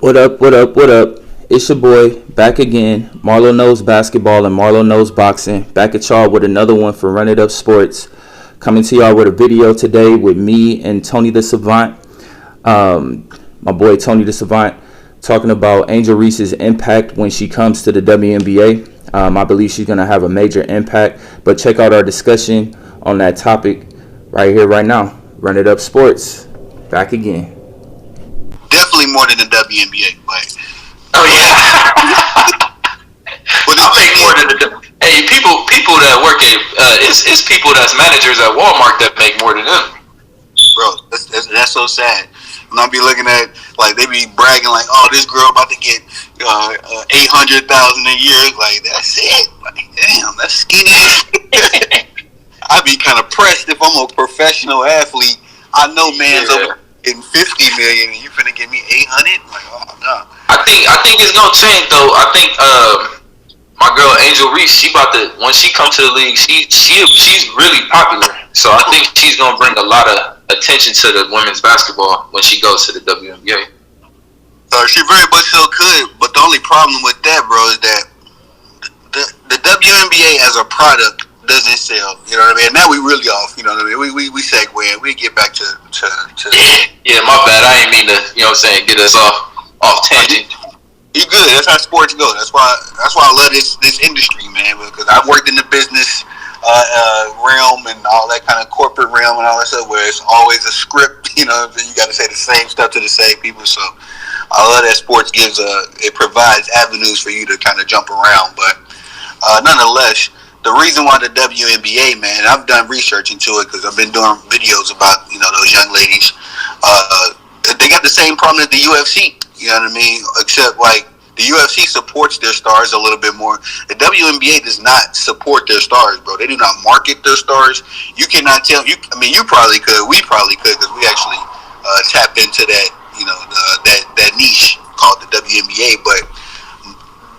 What up, what up, what up? It's your boy, back again. Marlow knows basketball and Marlow knows boxing. Back at y'all with another one for Run It Up Sports. Coming to y'all with a video today with me and Tony The Savant. My boy Tony The Savant talking about Angel Reese's impact when she comes to the WNBA. I believe she's going to have a major impact. But check out our discussion on that topic right here, right now. Run It Up Sports. Back again. Definitely more than the WNBA, but oh yeah. Well, I make more than the. Hey, people that work at it's people that's managers at Walmart that make more than them. Bro, that's so sad. And I'll be looking at like they be bragging like, oh, this girl about to get $800,000 a year. Like that's it. Like damn, that's skinny. I'd be kind of pressed if I'm a professional athlete. I know man's over in 50 million, and you finna give me 800? Like, oh no. I think it's gonna change though. I think my girl Angel Reese, she about to when she comes to the league, she's really popular. So I think she's gonna bring a lot of attention to the women's basketball when she goes to the WNBA. She very much so could, but the only problem with that, bro, is that the WNBA as a product doesn't sell. You know what I mean? Now we really off. You know what I mean? We segue and we get back to yeah, my bad. I ain't mean to, you know what I'm saying, get us off tangent. You good. That's how sports go. That's why I love this industry, man, because I've worked in the business realm and all that kind of corporate realm and all that stuff where it's always a script, you know, you got to say the same stuff to the same people. So I love that sports it provides avenues for you to kind of jump around. But nonetheless, the reason why the WNBA, man, I've done research into it because I've been doing videos about, you know, those young ladies. They got the same problem as the UFC, you know what I mean? Except, like, the UFC supports their stars a little bit more. The WNBA does not support their stars, bro. They do not market their stars. You cannot tell. You probably could. We probably could because we actually tapped into that, you know, that niche called the WNBA. But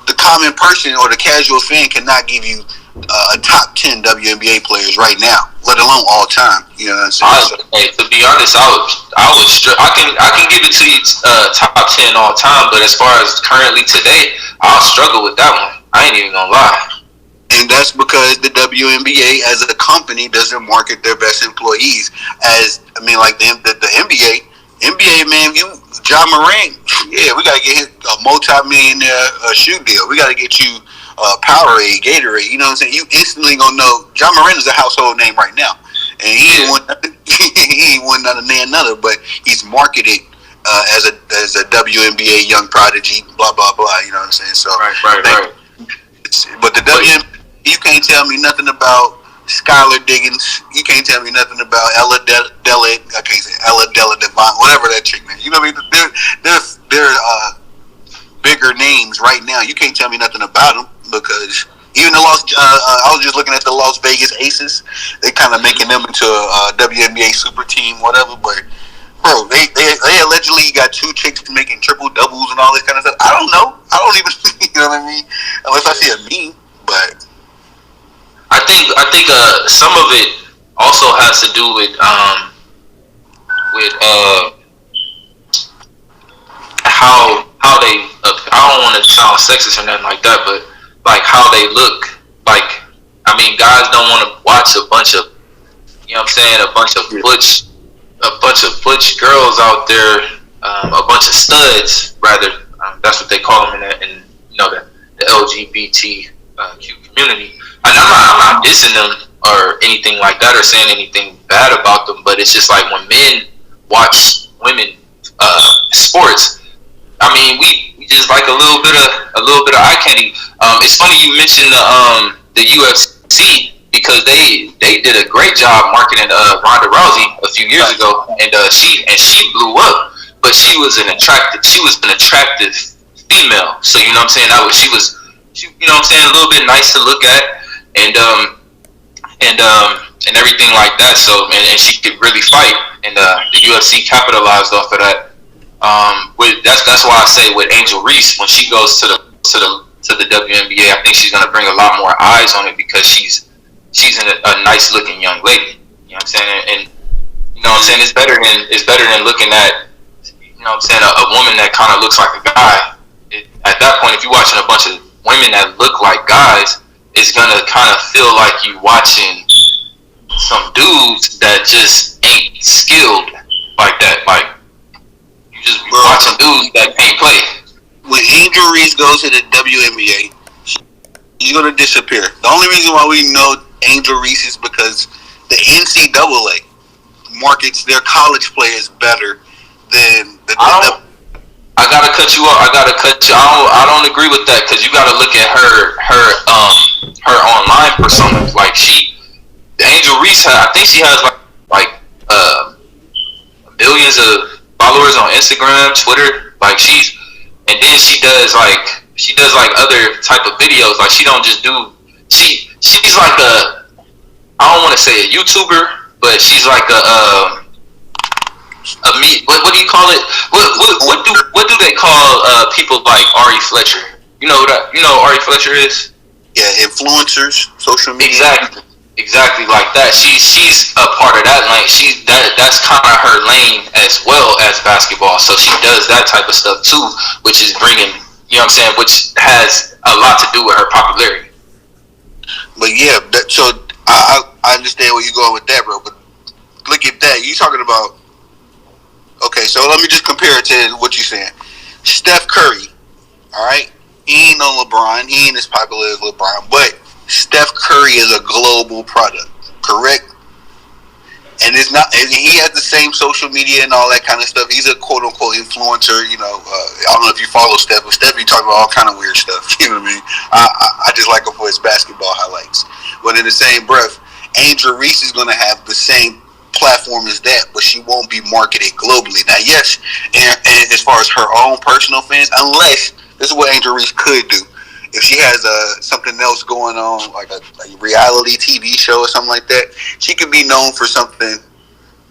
the common person or the casual fan cannot give you a top 10 WNBA players right now, let alone all time. You know what I'm saying? Hey, to be honest, I can give it to you top 10 all time, but as far as currently today, I'll struggle with that one. I ain't even gonna lie. And that's because the WNBA as a company doesn't market their best employees. Like the NBA, man, Ja Morant, yeah, we gotta get him a multi-millionaire shoe deal. We gotta get you Powerade, Gatorade. You know what I'm saying? You instantly gonna know Ja Morant is a household name right now, and he ain't won another, but he's marketed as a WNBA young prodigy. Blah blah blah. You know what I'm saying? So right. But the WNBA, you can't tell me nothing about Skylar Diggins. You can't tell me nothing about Ella Della Devon, whatever that chick name. You know what I mean? They're bigger names right now. You can't tell me nothing about them because even I was just looking at the Las Vegas Aces. They kind of making them into a WNBA super team, whatever. But bro, they allegedly got two chicks making triple doubles and all this kind of stuff. I don't know. I don't even, you know what I mean? Unless I see a meme, but. I think some of it also has to do with how they I don't want to sound sexist or nothing like that, but like how they look. Like, I mean, guys don't want to watch a bunch of, you know what I'm saying, a bunch of butch girls out there, a bunch of studs rather. That's what they call them in you know the LGBTQ community. And I'm not dissing them or anything like that or saying anything bad about them, but it's just like when men watch women sports, I mean we just like a little bit of eye candy. It's funny you mentioned the UFC because they did a great job marketing Ronda Rousey a few years ago, and she blew up, but she was an attractive female. So you know what I'm saying, she you know what I'm saying, a little bit nice to look at. And everything like that. So and she could really fight, and the UFC capitalized off of that. That's why I say with Angel Reese, when she goes to the WNBA, I think she's gonna bring a lot more eyes on it because she's a nice looking young lady. You know what I'm saying? And you know what I'm saying, it's better than looking at you know what I'm saying, a woman that kind of looks like a guy, at that point, if you're watching a bunch of women that look like guys, it's gonna kind of feel like you watching some dudes that just ain't skilled like that. Like you just be watching dudes that can't play. When Angel Reese goes to the WNBA, she's gonna disappear. The only reason why we know Angel Reese is because the NCAA markets their college players better than the. I gotta cut you off. I don't agree with that because you gotta look at her online persona. Like Angel Reese, I think she has like millions of followers on Instagram, Twitter. Like and then she does like other type of videos. Like she don't just do. She's like I don't want to say a YouTuber, but she's like what do you call it? What do they call people like Ari Fletcher? You know Ari Fletcher is? Yeah, influencers, social media. Exactly like that. She's a part of that lane. That's kind of her lane as well as basketball. So she does that type of stuff too, which is bringing, you know what I'm saying, which has a lot to do with her popularity. But yeah, so I understand where you're going with that, bro. But look at that. You talking about? Okay, so let me just compare it to what you're saying. Steph Curry, all right? He ain't no LeBron. He ain't as popular as LeBron. But Steph Curry is a global product, correct? And it's not. And he has the same social media and all that kind of stuff. He's a quote unquote influencer. You know, I don't know if you follow Steph, but Steph, he talking about all kind of weird stuff. You know what I mean? I just like him for his basketball highlights. But in the same breath, Angel Reese is going to have the same platform as that, but she won't be marketed globally. Now, yes, and as far as her own personal fans, unless this is what Angel Reese could do. If she has something else going on, like a reality TV show or something like that, she could be known for something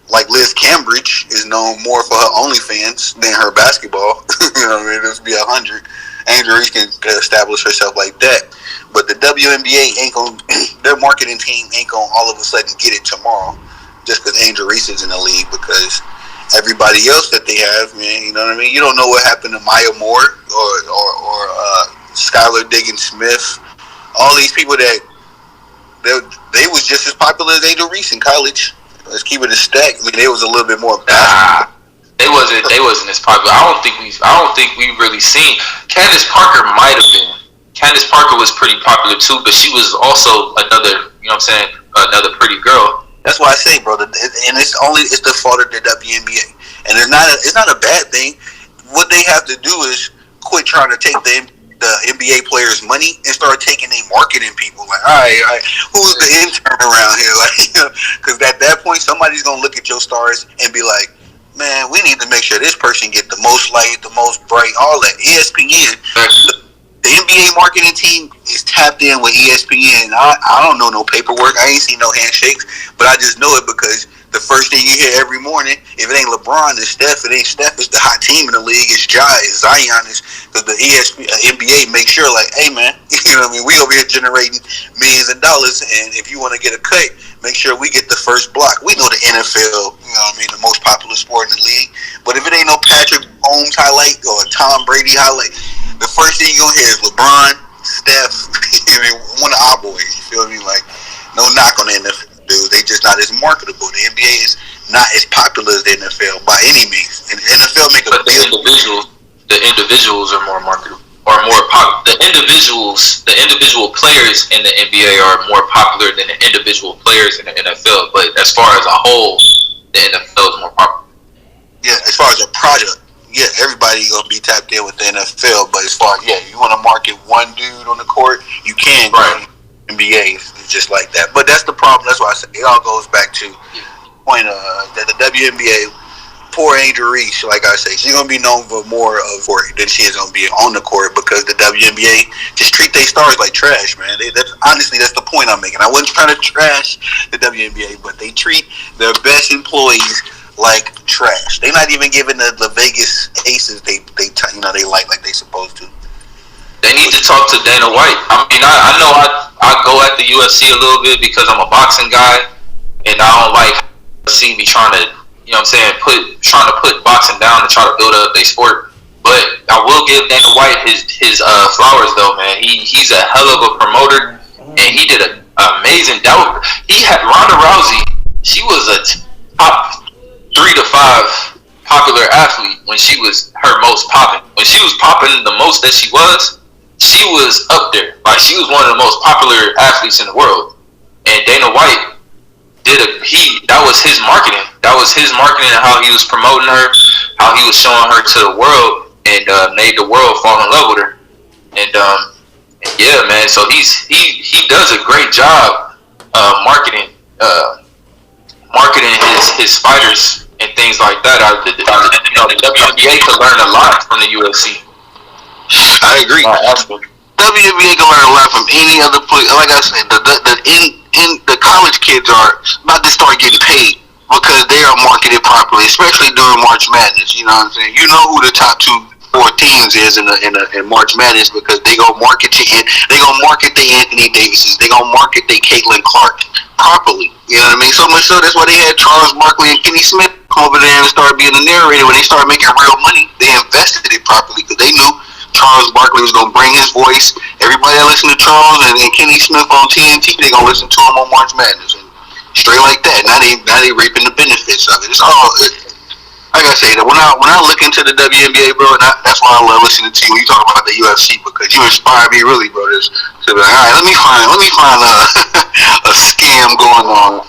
like Liz Cambridge is known more for her OnlyFans than her basketball. You know what I mean? There's be 100. Angel Reese can establish herself like that. But the WNBA ain't going their marketing team ain't going to all of a sudden get it tomorrow just because Angel Reese is in the league, because everybody else that they have, man, you know what I mean? You don't know what happened to Maya Moore or Skylar Diggins-Smith. All these people that they was just as popular as Angel Reese in college. Let's keep it a stack. I mean, they was a little bit more. They wasn't as popular. I don't think we really seen. Candace Parker might have been. Candace Parker was pretty popular too, but she was also another, you know what I'm saying, another pretty girl. That's why I say, bro, and it's the fault of the WNBA, and it's not a bad thing. What they have to do is quit trying to take the NBA players' money and start taking their marketing people. Like, all right, who's the intern around here? Like, because at that point, somebody's gonna look at your stars and be like, man, we need to make sure this person get the most light, the most bright, all that. ESPN. The NBA marketing team is tapped in with ESPN. I don't know no paperwork. I ain't seen no handshakes, but I just know it because the first thing you hear every morning, if it ain't LeBron, it's Steph. If it ain't Steph, it's the hot team in the league. It's it's Zion. Because the NBA makes sure, like, hey, man, you know what I mean? We over here generating millions of dollars, and if you want to get a cut, make sure we get the first block. We know the NFL, you know what I mean, the most popular sport in the league. But if it ain't no Patrick Mahomes highlight or a Tom Brady highlight, the first thing you're going to hear is LeBron, Steph, one of our boys. You feel me? Like, no knock on the NFL, dude. They just not as marketable. The NBA is not as popular as the NFL by any means. And the NFL make a but the individuals are more marketable. The individual players in the NBA are more popular than the individual players in the NFL. But as far as a whole, the NFL is more popular. Yeah, as far as a product. Yeah, everybody gonna be tapped in with the NFL, but as far as you want to market one dude on the court, you can. Right. NBA is just like that, but that's the problem. That's why I say it all goes back to the point that the WNBA, poor Angel Reese, like I say, she's gonna be known for more of than she is gonna be on the court because the WNBA just treat their stars like trash, man. Honestly, that's the point I'm making. I wasn't trying to trash the WNBA, but they treat their best employees like trash. They're not even giving the Vegas Aces they like they supposed to. They need to talk to Dana White. I mean, I know I go at the UFC a little bit because I'm a boxing guy, and I don't like see me trying to, you know what I'm saying, trying to put boxing down and try to build up their sport. But I will give Dana White his flowers though, man. He's a hell of a promoter, and he did an amazing. He had Ronda Rousey. She was a top 3 to 5 popular athlete when she was her most popping. When she was popping the most that she was up there. Like, she was one of the most popular athletes in the world. And Dana White that was his marketing. That was his marketing and how he was promoting her, how he was showing her to the world, and made the world fall in love with her. And yeah, man. So he does a great job marketing his fighters and things like that. The WNBA could learn a lot from the UFC. I agree. WNBA can learn a lot from any other place. Like I said, the college kids are about to start getting paid because they are marketed properly, especially during March Madness. You know what I'm saying? You know who the top 4 teams is in March Madness because they gonna market the Anthony Davises, they gonna market the Caitlin Clark properly. You know what I mean? So much so that's why they had Charles Barkley and Kenny Smith come over there and start being the narrator. When they started making real money, they invested it properly because they knew Charles Barkley was gonna bring his voice. Everybody that listened to Charles and Kenny Smith on TNT, they gonna listen to him on March Madness, and straight like that. Now they reaping the benefits of it. It's all. Like I say, when I look into the WNBA, bro, and that's why I love listening to you when you talk about the UFC, because you inspire me really, bro. To be like, all right, let me find a scam going on.